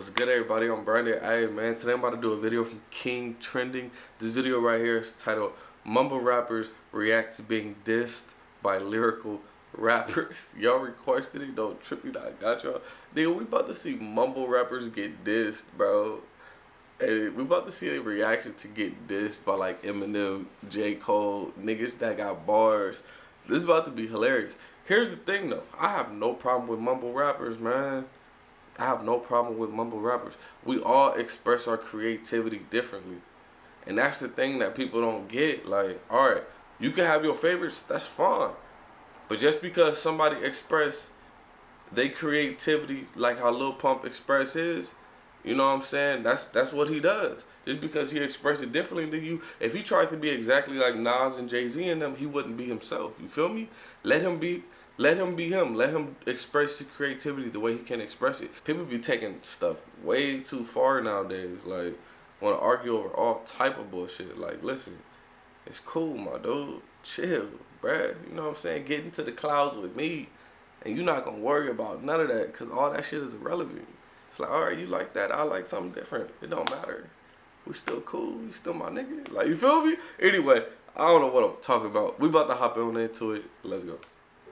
What's good, everybody? I'm Brandon. Hey, man, today I'm about to do a video from King Trending. This video right here is titled Mumble Rappers React to Being Dissed by Lyrical Rappers. Y'all requested it, don't trip me, I got y'all. Nigga, we about to see mumble rappers get dissed, bro. Hey, we about to see a reaction to get dissed by like Eminem, J. Cole, niggas that got bars. This is about to be hilarious. Here's the thing though, I have no problem with mumble rappers, man. I have no problem with mumble rappers. We all express our creativity differently. And that's the thing that people don't get. Like, alright, you can have your favorites, that's fine. But just because somebody express their creativity like how Lil Pump express his, you know what I'm saying? That's what he does. Just because he expressed it differently than you, if he tried to be exactly like Nas and Jay-Z and them, he wouldn't be himself. You feel me? Let him be him. Let him express his creativity the way he can express it. People be taking stuff way too far nowadays. Like, want to argue over all type of bullshit. Like, listen, it's cool, my dude. Chill, bruh. You know what I'm saying? Get into the clouds with me, and you're not going to worry about none of that because all that shit is irrelevant. It's like, all right, you like that. I like something different. It don't matter. We still cool. We still my nigga. Like, you feel me? Anyway, I don't know what I'm talking about. We about to hop on into it. Let's go.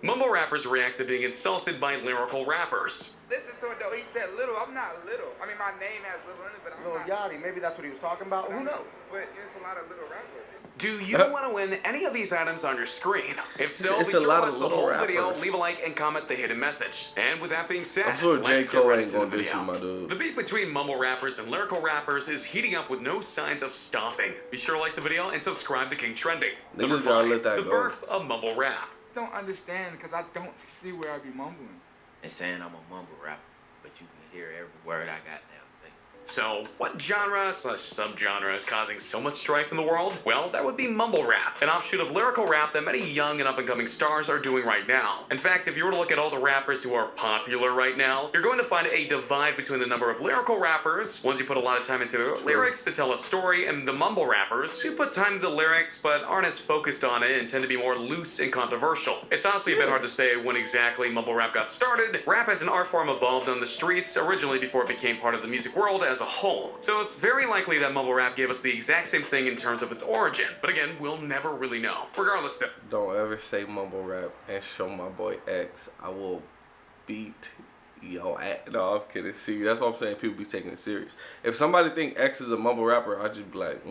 Mumble rappers react to being insulted by lyrical rappers. Listen to it though, he said little, I'm not little. I mean, my name has little in it, but I'm Lil not. Yachty, maybe that's what he was talking about. Who knows? But it's a lot of little rappers. Do you want to win any of these items on your screen? If so, It's be a sure lot to of watch the little whole video, rappers. leave a like, and comment the hidden message. And with that being said, I'm sure J. let's get Cole right ain't into the gonna diss video. you, my dude. The beef between mumble rappers and lyrical rappers is heating up with no signs of stopping. Be sure to like the video and subscribe to King Trending. Niggas Number gotta 5, let that the go. birth of mumble rap. Don't understand because I don't see where I be mumbling. And saying I'm a mumble rapper, but you can hear every word I got now say. So, what genre/subgenre is causing so much strife in the world? Well, that would be mumble rap, an offshoot of lyrical rap that many young and up-and-coming stars are doing right now. In fact, if you were to look at all the rappers who are popular right now, you're going to find a divide between the number of lyrical rappers, ones who put a lot of time into their lyrics to tell a story, and the mumble rappers who put time into the lyrics but aren't as focused on it and tend to be more loose and controversial. It's honestly a bit hard to say when exactly mumble rap got started. Rap as an art form evolved on the streets originally before it became part of the music world as a whole. So it's very likely that mumble rap gave us the exact same thing in terms of its origin. But again, we'll never really know. Regardless, Don't ever say mumble rap and show my boy X. I will beat your ass. No, I'm kidding. See, that's what I'm saying. People be taking it serious. If somebody think X is a mumble rapper, I just be like,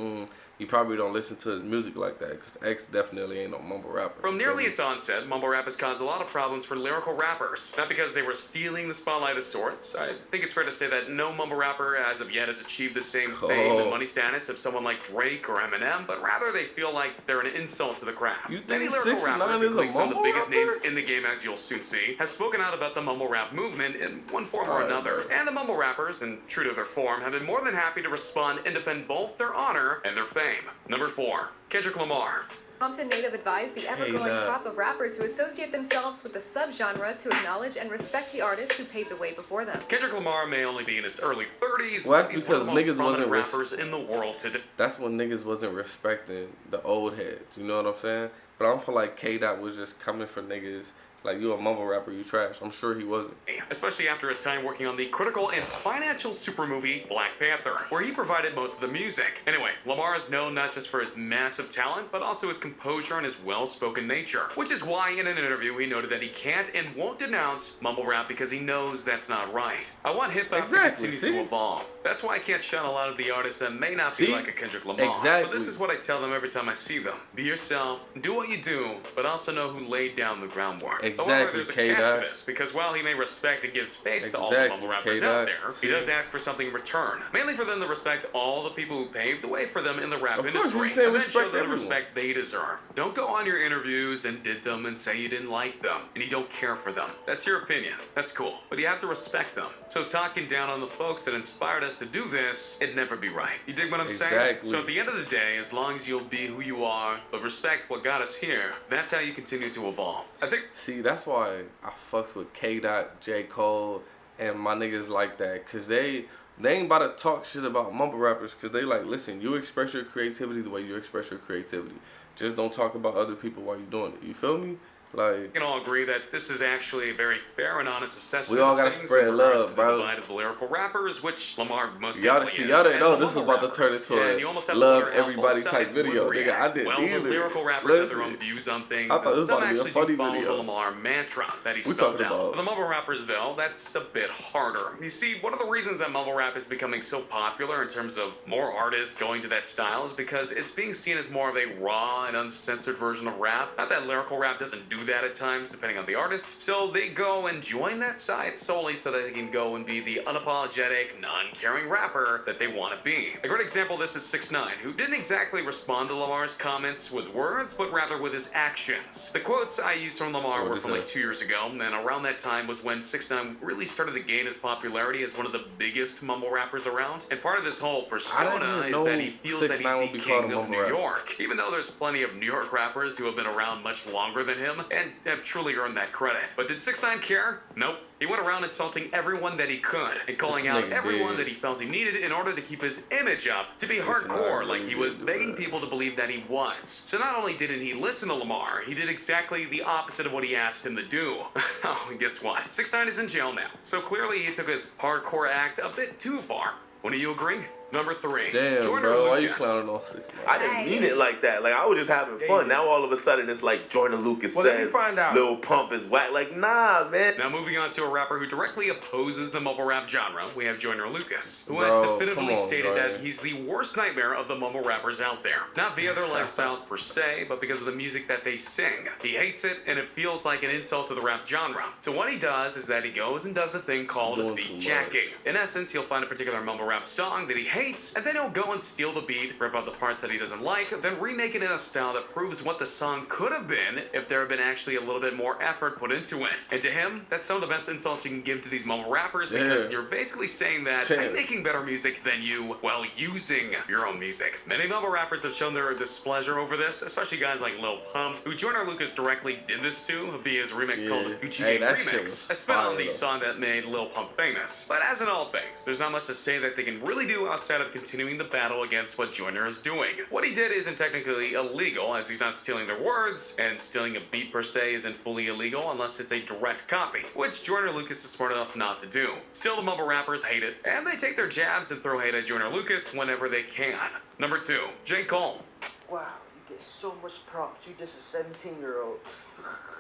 you probably don't listen to his music like that, because X definitely ain't no mumble rapper. from nearly its onset, mumble rap has caused a lot of problems for lyrical rappers. Not because they were stealing the spotlight of sorts. I think it's fair to say that no mumble rapper as of yet has achieved the same fame and money status of someone like Drake or Eminem, but rather they feel like they're an insult to the craft. You think Many lyrical 6ix9ine rappers, is a including some of the mumble biggest rapper? names in the game, as you'll soon see, have spoken out about the mumble rap movement in one form or another. And the mumble rappers, and true to their form, have been more than happy to respond and defend both their honor and their fame. Number 4. Kendrick Lamar. Compton native advised the ever-growing crop of rappers who associate themselves with the subgenre to acknowledge and respect the artists who paved the way before them. Kendrick Lamar may only be in his early 30s, Well, that's but he's because one of the niggas most wasn't prominent rappers in the world today. That's when niggas wasn't respecting the old heads. You know what I'm saying? But I don't feel like K-Dot was just coming for niggas. Like, you a mumble rapper, you trash. I'm sure he wasn't. Especially after his time working on the critical and financial super movie Black Panther, where he provided most of the music. Anyway, Lamar is known not just for his massive talent, but also his composure and his well-spoken nature. Which is why in an interview he noted that he can't and won't denounce mumble rap because he knows that's not right. I want hip-hop to continue to evolve. That's why I can't shun a lot of the artists that may not be like a Kendrick Lamar. Exactly. But this is what I tell them every time I see them. Be yourself, do what you do, but also know who laid down the groundwork. Exactly, However, there's a catch K-Dot. to this, because while he may respect and give space to all the mumble rappers out there, he does ask for something in return. Mainly for them to respect all the people who paved the way for them in the rap industry. He's saying And then respect show them the everyone. respect they deserve. Don't go on your interviews and did them and say you didn't like them, and you don't care for them. That's your opinion. That's cool. But you have to respect them. So talking down on the folks that inspired us to do this, it'd never be right. You dig what I'm saying? Exactly. So at the end of the day, as long as you'll be who you are, but respect what got us here, that's how you continue to evolve. I think... See, that's why I fucks with K-Dot, J. Cole, and my niggas like that. Because they ain't about to talk shit about mumble rappers. Because they like, listen, you express your creativity the way you express your creativity. Just don't talk about other people while you're doing it. You feel me? Like, We can all agree that this is actually a very fair and honest assessment. we all of gotta things spread in regards love, to bro. The divide of the lyrical rappers, which Lamar most y'all definitely is, didn't know and this was mumble about to turn rappers. into Yeah, a and you almost have to love wonder how everybody both type sides would video. Nigga, react. I didn't Well, either. the lyrical rappers have their own Listen, views on things, I thought and this was some about to be a actually funny do follow video. the Lamar mantra that he We spelled talking out. about- For the mumble rappers, though, that's a bit harder. You see, one of the reasons that mumble rap is becoming so popular in terms of more artists going to that style is because it's being seen as more of a raw and uncensored version of rap. Not that lyrical rap doesn't do that at times, depending on the artist. So they go and join that side solely so that they can go and be the unapologetic, non-caring rapper that they want to be. A great example of this is 6ix9ine, who didn't exactly respond to Lamar's comments with words, but rather with his actions. The quotes I used from Lamar were from like 2 years ago, and around that time was when 6ix9ine really started to gain his popularity as one of the biggest mumble rappers around. And part of this whole persona is that he feels that 6ix9ine would he's be the called king a of mumble New rapper. York, even though there's plenty of New York rappers who have been around much longer than him and have truly earned that credit. But did 6ix9ine care? Nope. He went around insulting everyone that he could and calling This out nigga everyone did. that he felt he needed in order to keep his image up, to be 6ix9ine hardcore like really he was did do begging that. people to believe that he was. So not only didn't he listen to Lamar, he did exactly the opposite of what he asked him to do. Oh, and guess what? 6ix9ine is in jail now. So clearly he took his hardcore act a bit too far. Wouldn't you agree? Number 3. Damn, Joyner bro, why you Lucas. clowning on 6ix9ine? I didn't mean it like that. Like, I was just having fun. Now all of a sudden it's like Joyner Lucas Well, let me says find out. Lil Pump is whack. Like, nah, man. Now moving on to a rapper who directly opposes the mumble rap genre, we have Joyner Lucas, who Bro, has definitively come on, stated Joyner. that he's the worst nightmare of the mumble rappers out there. Not via their lifestyles per se, but because of the music that they sing. He hates it, and it feels like an insult to the rap genre. So what he does is that he goes and does a thing called Doing too beat much. jacking. In essence, he'll find a particular mumble rap song that he hates, and then he'll go and steal the beat, rip out the parts that he doesn't like, then remake it in a style that proves what the song could have been if there had been actually a little bit more effort put into it. And to him, that's some of the best insults you can give to these mumble rappers because Yeah. you're basically saying that Yeah. I'm making better music than you while using your own music. Many mumble rappers have shown their displeasure over this, especially guys like Lil Pump, who Joyner Lucas directly did this to via his remix Yeah. called Gucci Hey, Gang that shit Remix, was a spin on fire, the though. song that made Lil Pump famous. But as in all things, there's not much to say that they can really do outside of continuing the battle against what Joyner is doing. What he did isn't technically illegal, as he's not stealing their words, and stealing a beat per se isn't fully illegal unless it's a direct copy, which Joyner Lucas is smart enough not to do. Still, the mumble rappers hate it, and they take their jabs and throw hate at Joyner Lucas whenever they can. Number 2, J. Cole. Wow, you get so much props. You just a 17-year-old.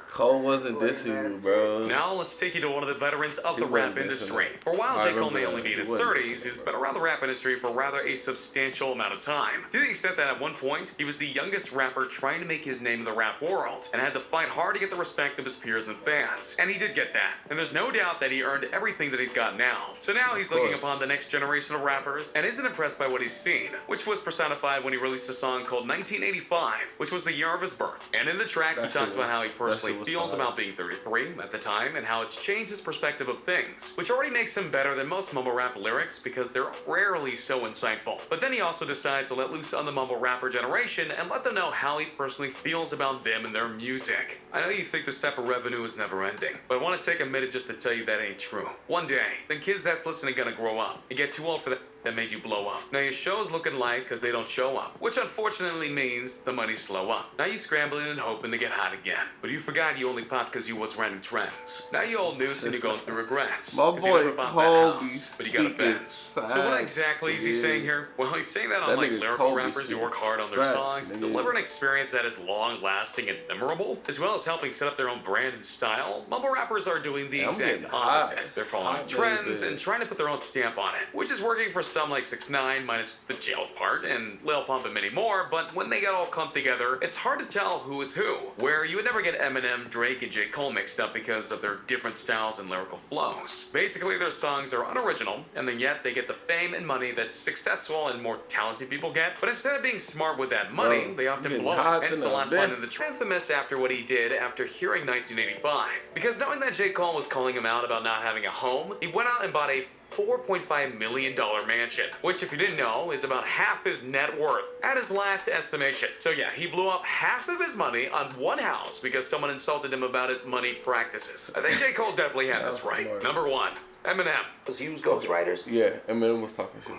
Cole wasn't dissing you, bro. Now let's take you to one of the veterans of He the rap wasn't industry. dissing For a while, I J. Cole may remember only that. be in his He wasn't 30s. dissing He's him. been around the rap industry for rather a substantial amount of time. To the extent that at one point, he was the youngest rapper trying to make his name in the rap world, and had to fight hard to get the respect of his peers and fans. And he did get that. And there's no doubt that he earned everything that he's got now. So now he's looking course. upon the next generation of rappers, and isn't impressed by what he's seen, which was personified when he released a song called 1985, which was the year of his birth. And in the track, he That talks shit about how he was- that personally shit was feels fire. about being 33 at the time and how it's changed his perspective of things, which already makes him better than most mumble rap lyrics because they're rarely so insightful. But then he also decides to let loose on the mumble rapper generation and let them know how he personally feels about them and their music. I know you think this type of revenue is never ending, but I want to take a minute just to tell you that ain't true. One day, the kids that's listening gonna grow up and get too old for that made you blow up. Now your show's looking light because they don't show up, which unfortunately means the money's slow up. Now you scrambling and hoping to get hot again, but you forgot you only popped because you was running trends. Now you old news and you're going through regrets. My 'Cause you boy never bought that Cole house, be but you got a speaking Benz. So what facts, exactly is he nigga. saying here? Well, he's saying that That unlike nigga lyrical Cole be rappers who speaking work hard on their facts, songs, nigga. deliver an experience that is long-lasting and memorable, as well as helping set up their own brand and style, mumble rappers are doing the I'm exact getting high. opposite. They're following High, trends baby. and trying to put their own stamp on it, which is working for some like 6ix9ine minus the jailed part, and Lil Pump and many more, but when they get all clumped together, it's hard to tell who is who, where you would never get Eminem, Drake, and J. Cole mixed up because of their different styles and lyrical flows. Basically, their songs are unoriginal, and then yet they get the fame and money that successful and more talented people get, but instead of being smart with that money, Bro, they you often getting blow hot it. Hence the than a last line bitch. in the track. Infamous after what he did after hearing 1985. Because knowing that J. Cole was calling him out about not having a home, he went out and bought a $4.5 million mansion, which if you didn't know is about half his net worth at his last estimation. So yeah, he blew up half of his money on one house because someone insulted him about his money practices. I think J. Cole definitely had this That's right. smart. Number 1, Eminem. Use ghostwriters. Yeah, Eminem was talking shit.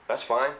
That's fine.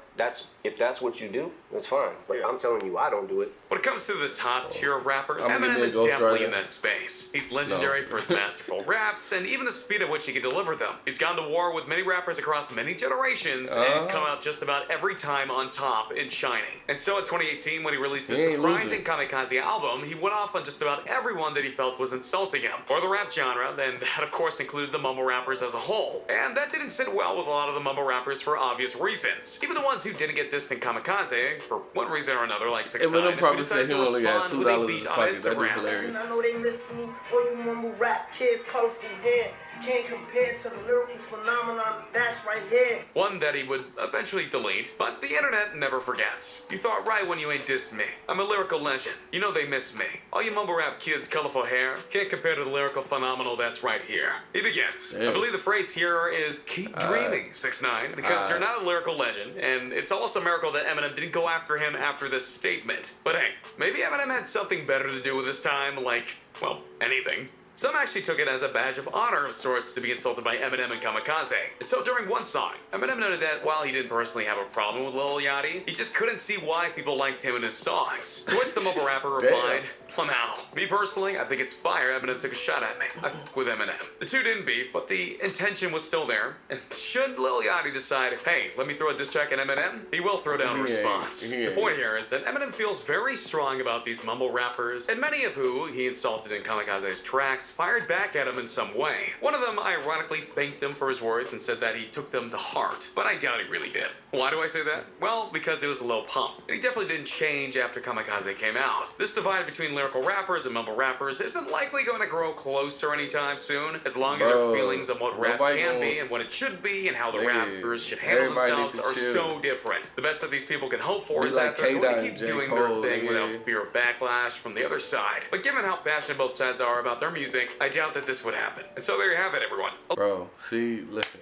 If that's what you do, that's fine. But I'm telling you, I don't do it. When it comes to the top tier of rappers, I'm gonna Eminem give me a is Ghost definitely Rider. in that space. He's legendary for his masterful raps and even the speed at which he can deliver them. He's gone to war with many rappers across many generations, and he's come out just about every time on top and shining. And so in 2018, when he released his He ain't surprising losing. Kamikaze album, he went off on just about everyone that he felt was insulting him, or the rap genre, then that of course included the mumble rappers as a whole. And that didn't sit well with a lot of the mumble rappers for obvious reasons. Even the ones who didn't get dissed in Kamikaze, for one reason or another, like SixNine, probably decided said he to only got respond with a $2 in beat his on pocket. That'd be Instagram. hilarious. I know they miss me. All you mumble rap kids, colorful hair. Can't compare to the lyrical phenomenon that's right here. One that he would eventually delete, but the internet never forgets. You thought right when you ain't dissed me. I'm a lyrical legend. You know they miss me. All you mumble rap kids, colorful hair, can't compare to the lyrical phenomenal that's right here. He begins. Yeah. I believe the phrase here is keep dreaming, 6ix9ine, because you're not a lyrical legend, and it's almost a miracle that Eminem didn't go after him after this statement. But hey, maybe Eminem had something better to do with his time, like, well, anything. Some actually took it as a badge of honor of sorts to be insulted by Eminem and Kamikaze. And so during one song, Eminem noted that while he didn't personally have a problem with Lil Yachty, he just couldn't see why people liked him in his songs. To which the mumble rapper replied, well now, me personally, I think it's fire Eminem took a shot at me. I fuck with Eminem. The two didn't beef, but the intention was still there. And should Lil Yachty decide, hey, let me throw a diss track at Eminem, he will throw down a response. The point here is that Eminem feels very strong about these mumble rappers, and many of who he insulted in Kamikaze's tracks fired back at him in some way. One of them ironically thanked him for his words and said that he took them to heart, but I doubt he really did. Why do I say that? Well, because it was a low pump, and he definitely didn't change after Kamikaze came out. This divide between lyrical rappers and mumble rappers isn't likely going to grow closer anytime soon, as long as their feelings on what rap can be and what it should be and how the rappers should handle themselves are so different. The best that these people can hope for is that they're going to keep doing their thing without fear of backlash from the other side. But given how passionate both sides are about their music, I doubt that this would happen. And so there you have it, everyone. Bro, see, listen.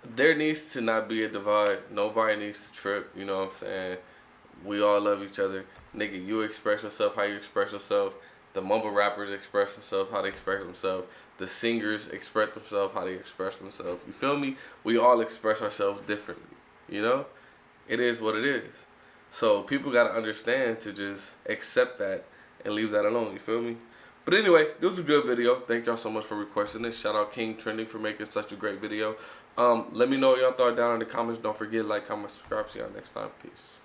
There needs to not be a divide. Nobody needs to trip, you know what I'm saying? We all love each other. Nigga, you express yourself how you express yourself. The mumble rappers express themselves how they express themselves. The singers express themselves how they express themselves. You feel me? We all express ourselves differently, you know? It is what it is. So people got to understand to just accept that and leave that alone, you feel me? But anyway, this was a good video. Thank y'all so much for requesting this. Shout out King Trending for making such a great video. Let me know what y'all thought down in the comments. Don't forget, like, comment, subscribe. See y'all next time. Peace.